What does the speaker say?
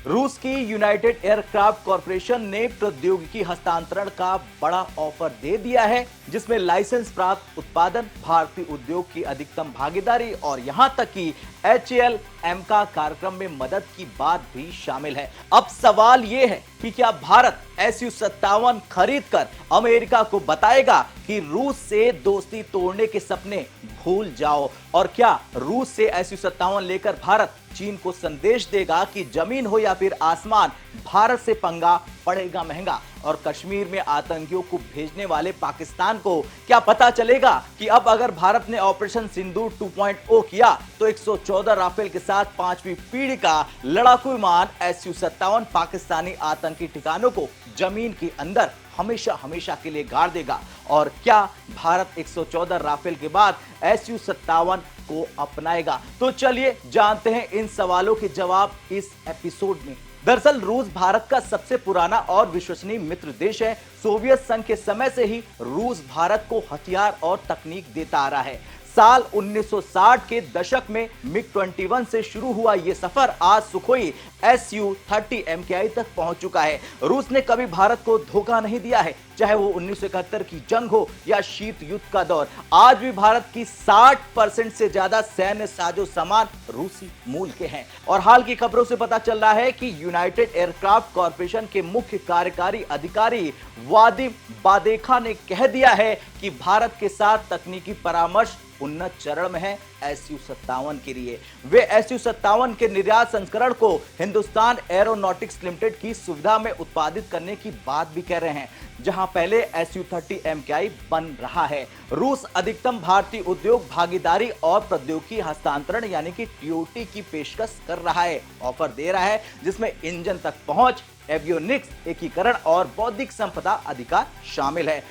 रूस की United aircraft corporation ने प्रौद्योगिकी हस्तांतरण का बड़ा ऑफर दे दिया है, जिसमें लाइसेंस प्राप्त उत्पादन, भारतीय उद्योग की अधिकतम भागीदारी और यहां तक कि HAL का कार्यक्रम में मदद की बात भी शामिल है। अब सवाल यह है कि क्या भारत Su-57 खरीद कर अमेरिका को बताएगा कि रूस से दोस्ती तोड़ने के सपने भूल जाओ, और क्या रूस से Su-57 लेकर भारत चीन को संदेश देगा कि जमीन हो या फिर आसमान, भारत से पंगा पड़ेगा महंगा। और कश्मीर में आतंकियों को भेजने वाले पाकिस्तान को क्या पता चलेगा कि अब अगर भारत ने ऑपरेशन सिंदूर 2.0 किया तो 114 राफेल के साथ 5वीं पीढ़ी का लड़ाकू विमान Su-57 पाकिस्तानी आतंकी ठिकानों को जमीन के अंदर हमेशा हमेशा के लिए गाड़ देगा। और क्या भारत 114 राफेल के बाद Su-57 को अपनाएगा? तो चलिए जानते हैं इन सवालों के जवाब इस एपिसोड में। दरअसल रूस भारत का सबसे पुराना और विश्वसनीय मित्र देश है। सोवियत संघ के समय से ही रूस भारत को हथियार और तकनीक देता आ रहा है। साल 1960 के दशक में MiG-21 से शुरू हुआ यह सफर आज सुखोई Su-30 MKI तक पहुंच चुका है। रूस ने कभी भारत को धोखा नहीं दिया है, चाहे वो 1971 की जंग हो या शीत युद्ध का दौर। आज भी भारत की 60% से ज्यादा सैन्य साजो सामान रूसी मूल के हैं। और हाल की खबरों से पता चल रहा है कि यूनाइटेड एयरक्राफ्ट कॉरपोरेशन के मुख्य कार्यकारी अधिकारी वादिम बादेखा ने कह दिया है कि भारत के साथ तकनीकी परामर्श उन्नत चरण में है Su-57 के लिए। वे Su-57 के निर्यात संस्करण को हिंदुस्तान एरोनॉटिक्स लिमिटेड की सुविधा में उत्पादित करने की बात भी कह रहे हैं, जहां पहले Su-30 MKI बन रहा है। रूस अधिकतम भारतीय उद्योग भागीदारी और प्रौद्योगिकी हस्तांतरण यानी कि TOT की पेशकश कर रहा है, ऑफर दे रहा है, जिसमें इंजन तक पहुंच, एवियोनिक्स, एकीकरण और बौद्धिक संपदा अधिकार शामिल है।